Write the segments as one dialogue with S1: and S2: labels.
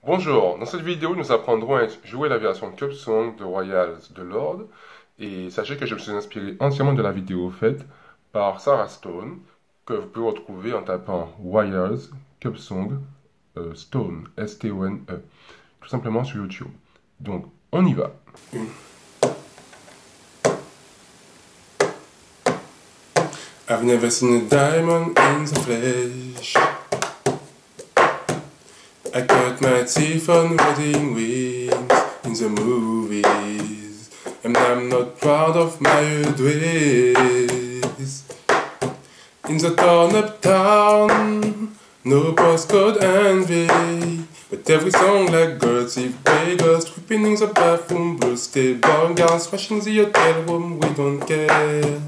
S1: Bonjour, dans cette vidéo nous apprendrons à jouer la version Cup Song de Royals de Lord et sachez que je me suis inspiré entièrement de la vidéo faite par Sarah Stone que vous pouvez retrouver en tapant Royals Cup Song Stone S-T-O-N-E tout simplement sur YouTube. Donc on y va.
S2: I've never seen a diamond in the flesh. I cut my teeth on wedding rings in the movies, and I'm not proud of my old ways. In the torn-up town, no postcode envy, but every song like girls if gay girls tripping in the bathroom, blue stable gowns crashing the hotel room, we don't care.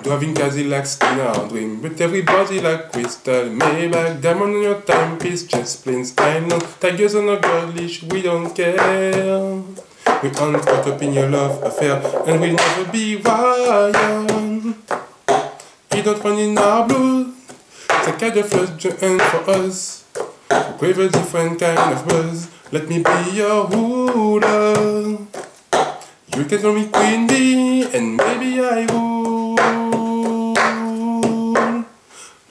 S2: Driving Cadillac still our dream, but everybody like Crystal Maybach, diamond on your timepiece, just planes I know, tigers on a gold leash, we don't care. We aren't caught up in your love affair, and we'll never be wild. We don't run in our blood, the kind of flood joint for us. We crave a different kind of buzz, let me be your ruler. You can call me Queen Bee, and maybe I would.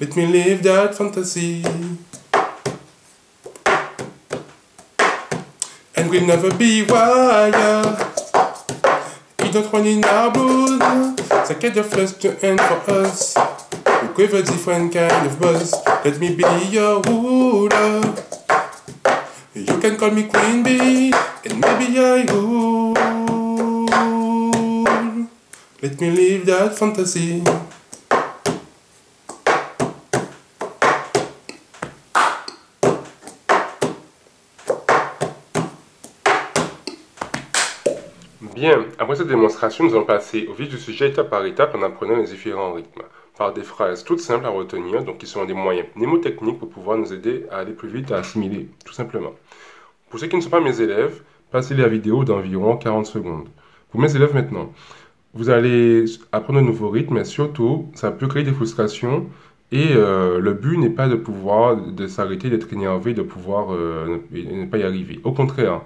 S2: Let me live that fantasy, and we'll never be wild. We don't run in our blood, the kind of lust to end for us. We crave a different kind of buzz, let me be your ruler. You can call me Queen Bee, and maybe I will. Let me live that fantasy.
S1: Bien, après cette démonstration, nous allons passer au vif du sujet étape par étape en apprenant les différents rythmes, par des phrases toutes simples à retenir, donc qui sont des moyens mnémotechniques pour pouvoir nous aider à aller plus vite, à assimiler, tout simplement. Pour ceux qui ne sont pas mes élèves, passez la vidéo d'environ 40 secondes. Pour mes élèves maintenant, vous allez apprendre un nouveau rythme, mais surtout, ça peut créer des frustrations et le but n'est pas de s'arrêter, d'être énervé, de pouvoir ne pas y arriver. Au contraire,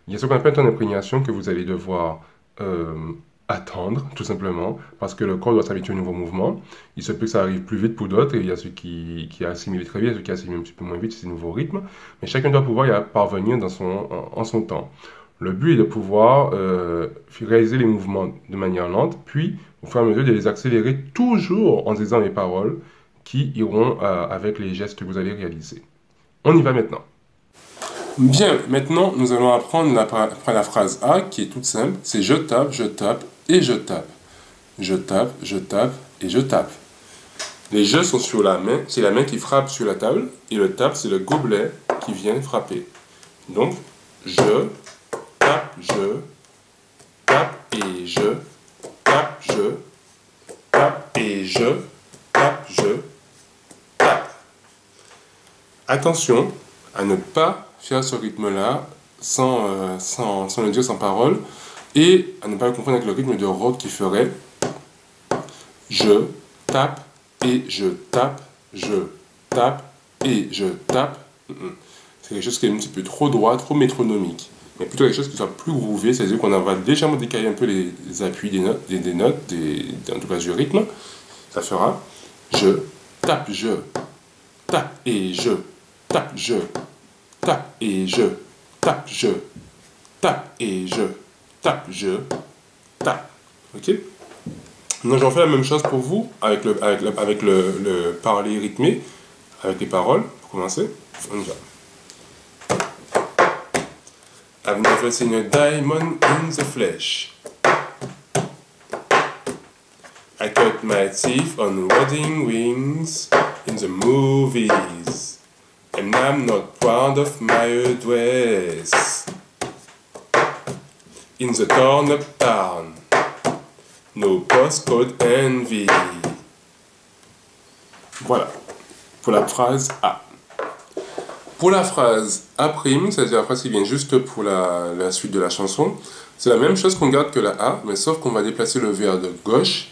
S1: il y a ce qu'on appelle une imprégnation que vous allez devoir attendre, tout simplement, parce que le corps doit s'habituer au nouveau mouvement. Il se peut que ça arrive plus vite pour d'autres, et il y a ceux qui assimilent très bien, ceux qui assimilent un petit peu moins vite ces nouveaux rythmes, mais chacun doit pouvoir y parvenir en son temps. Le but est de pouvoir réaliser les mouvements de manière lente, puis au fur et à mesure de les accélérer toujours en disant les paroles qui iront avec les gestes que vous allez réaliser. On y va maintenant.
S2: Bien, maintenant nous allons apprendre la phrase A qui est toute simple, c'est je tape et je tape. Je tape et je tape. Les jeux sont sur la main, c'est la main qui frappe sur la table et le tape c'est le gobelet qui vient frapper. Donc je tape et je tape et je tape. Attention à ne pas faire ce rythme-là sans le dire sans parole et à ne pas le confondre avec le rythme de rock qui ferait je tape et je tape, je tape et je tape. C'est quelque chose qui est un petit peu trop droit, trop métronomique. Mais plutôt quelque chose qui soit plus groové, c'est-à-dire qu'on va légèrement décaler un peu les appuis des notes, en tout cas du rythme. Ça fera je tape et je tape, je tape et je tape, je tape et je tape, je tape. Ok? Donc j'en fais la même chose pour vous avec le parler rythmé, avec les paroles. Pour commencer, on y va. I've never seen a diamond in the flesh. I cut my teeth on wedding rings in the movies. And I'm not proud of my old ways. In the torn-up town, no postcode envy. Voilà, pour la phrase A. Pour la phrase A', c'est-à-dire la phrase qui vient juste pour la suite de la chanson, c'est la même chose qu'on garde que la A, mais sauf qu'on va déplacer le vers de gauche,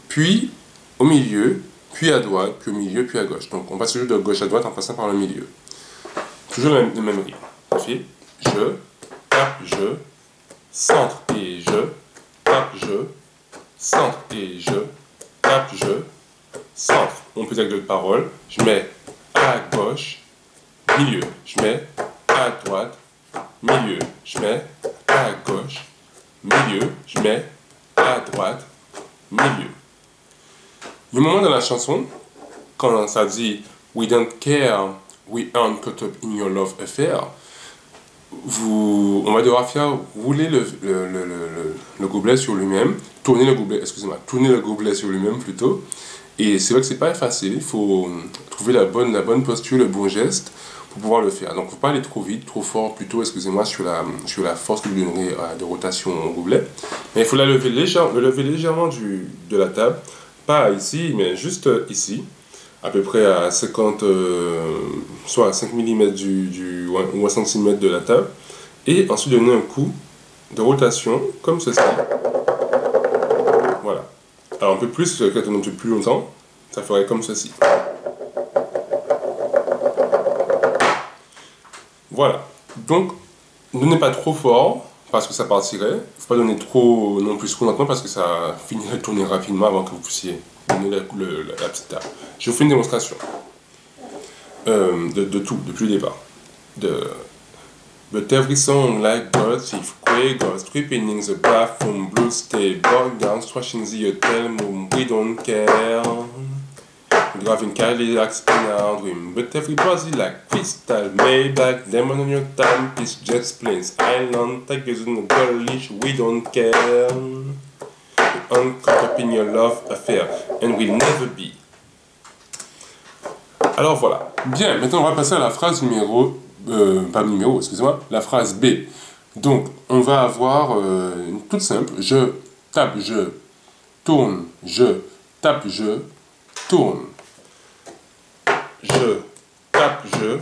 S2: puis au milieu, puis à droite, puis au milieu, puis à gauche. Donc on passe toujours de gauche à droite en passant par le milieu. toujours le même rythme. Ça fait je, tape, je, centre et je, tape, je, centre et je, tape, je, centre. On peut dire avec d'autres paroles. Je mets à gauche, milieu. Je mets à droite, milieu. Je mets à gauche, milieu. Je mets à droite, milieu. Il y a un moment dans la chanson, quand ça dit We don't care, we aren't caught up in your love affair, on va devoir faire rouler le gobelet sur lui-même, tourner le gobelet sur lui-même plutôt. Et c'est vrai que c'est pas facile, il faut trouver la bonne posture, le bon geste pour pouvoir le faire. Donc il ne faut pas aller trop vite, trop fort plutôt, excusez-moi, sur la force que vous donnerez de rotation au gobelet. Mais il faut le lever légèrement de la table, pas ici, mais juste ici, à peu près à 50, soit à 5 mm ou à 1 cm de la table. Et ensuite donner un coup de rotation comme ceci. Voilà. Alors un peu plus, quand on monte plus longtemps, ça ferait comme ceci. Voilà. Donc, ne donnez pas trop fort, parce que ça partirait. Il ne faut pas donner trop non plus trop lentement, parce que ça finirait de tourner rapidement avant que vous puissiez donner la petite table. Je vous fais une démonstration de tout, depuis le départ. But every song like God, Thief, Quakers, tripping in the bathroom, blue stay, bug down, swashing the hotel room, we don't care. Driving Cadillacs in our dream, but everybody like Crystal, Maybach, Lemon on your time, Peace Jets, Planes, Island, Tigers in the girlish, we don't care. We're caught up in your love affair, and we'll never be. Alors voilà. Bien, maintenant on va passer à la phrase excusez-moi, la phrase B. Donc, on va avoir toute simple. Je tape, je tourne, je tape, je tourne. Je tape, je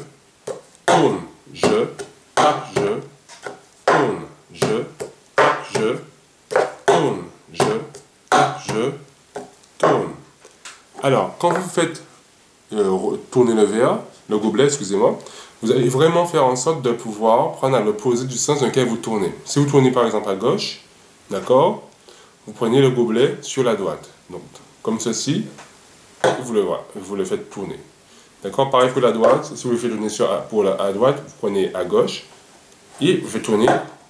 S2: tourne, je tape, je tourne, je tape, je tourne, je tape, je tourne. Alors, quand vous faites tourner le gobelet, excusez-moi, vous allez vraiment faire en sorte de pouvoir prendre à l'opposé du sens dans lequel vous tournez. Si vous tournez par exemple à gauche, d'accord, vous prenez le gobelet sur la droite. Donc, comme ceci, vous le faites tourner. D'accord, pareil pour la droite, si vous le faites tourner à droite, vous prenez à gauche et vous faites tourner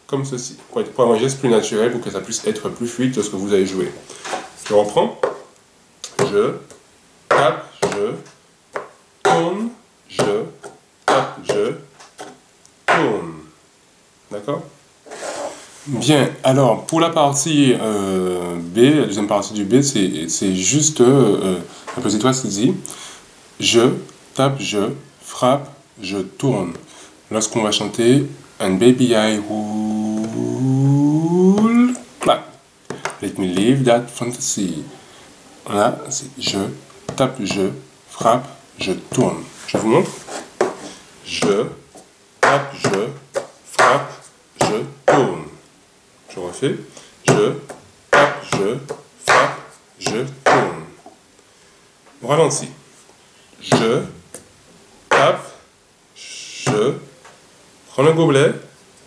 S2: comme ceci. Pour avoir un geste plus naturel, pour que ça puisse être plus fluide lorsque vous allez jouer. Je reprends. Je tape, je tourne, je tape, je tourne. D'accord? Bien, alors pour la partie B, la deuxième partie du B, c'est juste un petit toit qui dit je tape, je frappe, je tourne. Lorsqu'on va chanter And baby I will clap. Let me live that fantasy. Là, c'est je tape, je frappe, je tourne. Je vous montre. Je tape, je frappe, je tourne. Je refais. Je tape, je frappe, je tourne. On ralentit. Je tape, je prends le gobelet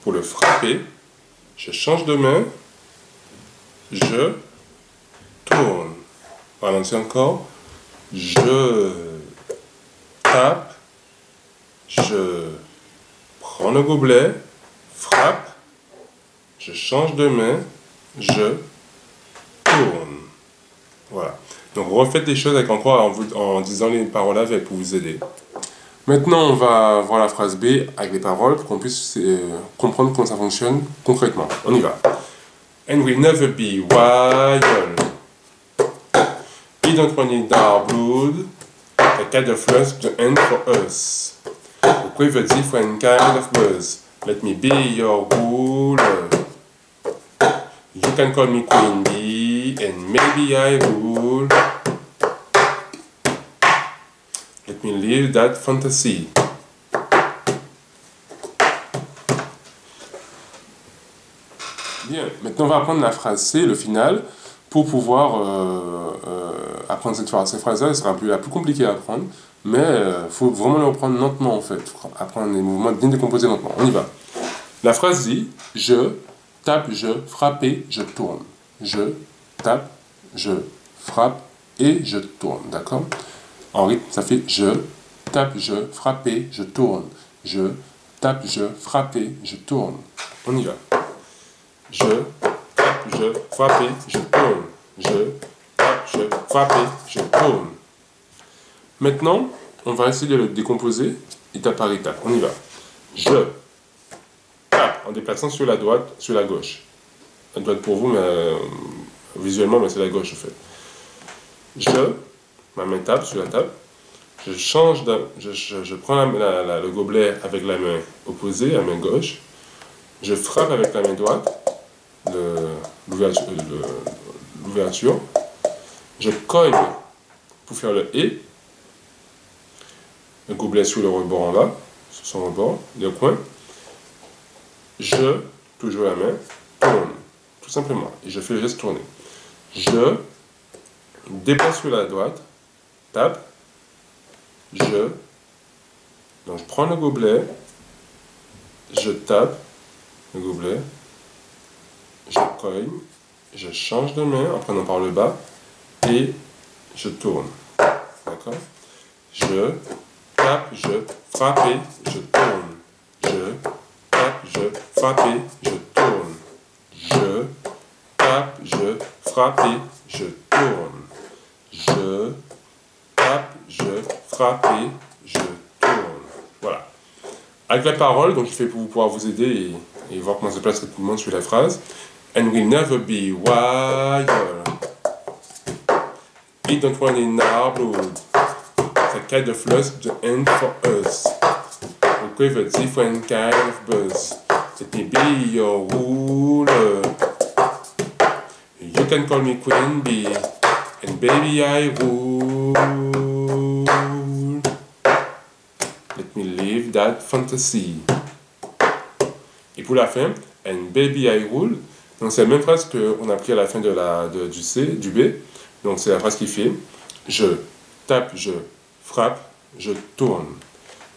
S2: pour le frapper. Je change de main. Je tourne. Ralentis encore. Je tape, je prends le gobelet, frappe, je change de main, je tourne. Voilà. Donc refaites les choses avec encore en disant les paroles avec pour vous aider. Maintenant, on va voir la phrase B avec les paroles pour qu'on puisse comprendre comment ça fonctionne concrètement. On y va. And we'll never be wild. We don't want it our blood. A kind of lust to end for us. With a different kind of buzz. Let me be your ruler. You can call me Queen Bee, and maybe I rule. Let me live that fantasy. Bien, maintenant on va apprendre la phrase C, le final, pour pouvoir apprendre ces phrases-là, ce sera la plus compliquée à apprendre, mais il faut vraiment le reprendre lentement en fait, apprendre les mouvements bien décomposés lentement. On y va. La phrase dit je tape, je frappe et je tourne. Je tape, je frappe et je tourne. D'accord? En rythme, ça fait je tape, je frappe et je tourne. Je tape, je frappe et je tourne. On y va. Je tape, je frappe et je tourne. Je tape, je frappe et je tourne. Maintenant, on va essayer de le décomposer étape par étape. On y va. Je tape en déplaçant sur la droite, sur la gauche. La droite pour vous, mais visuellement, mais c'est la gauche en fait. Ma main tape sur la table. Je prends le gobelet avec la main opposée, la main gauche. Je frappe avec la main droite l'ouverture. Je cogne pour faire le et. Le gobelet sur le rebord en bas, sur son rebord, le coin. Je, toujours la main, tourne, tout simplement. Et je fais le geste tourner. Je déplace sur la droite, tape. Donc je prends le gobelet, je tape le gobelet, je cogne, je change de main en prenant par le bas et je tourne. D'accord? Je tape, je frappe et je tourne. Je tape, je frappe et je tourne. Je tape, je frappe et je tourne. Je tape, je frappe et je tourne. Voilà. Avec la parole, donc je fais pour pouvoir vous aider et voir comment se place cette mouvement sur la phrase. And we'll never be wired. It don't run in our blood. The kind of lust the end for us. We crave a different kind of buzz. Let me be your ruler. You can call me Queen Bee, and baby I rule. Let me live that fantasy. Et pour la fin, and baby I rule. Donc c'est la même phrase qu'on a pris à la fin du B. Donc c'est la phrase qui fait je tape, je frappe, je tourne.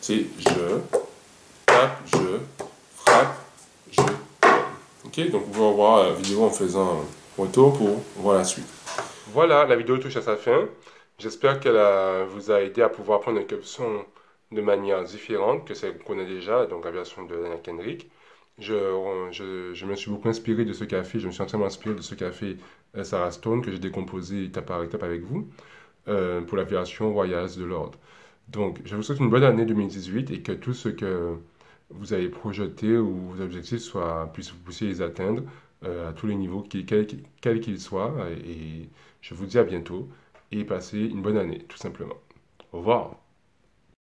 S2: C'est je tape, je frappe, je tourne. Ok, donc vous pouvez revoir la vidéo en faisant un retour pour voir la suite.
S1: Voilà, la vidéo touche à sa fin. J'espère qu'elle vous a aidé à pouvoir prendre quelques sons de manière différente que celle qu'on a déjà, donc la version de Daniel Kendrick. Je me suis beaucoup inspiré de ce qu'a fait, je me suis entièrement inspiré de ce qu'a fait Sarah Stone, que j'ai décomposé étape par étape avec vous, pour la version Royals de Lord. Donc, je vous souhaite une bonne année 2018 et que tout ce que vous avez projeté ou vos objectifs puissent vous pousser à les atteindre à tous les niveaux, quels qu'ils soient. Et je vous dis à bientôt et passez une bonne année, tout simplement. Au revoir.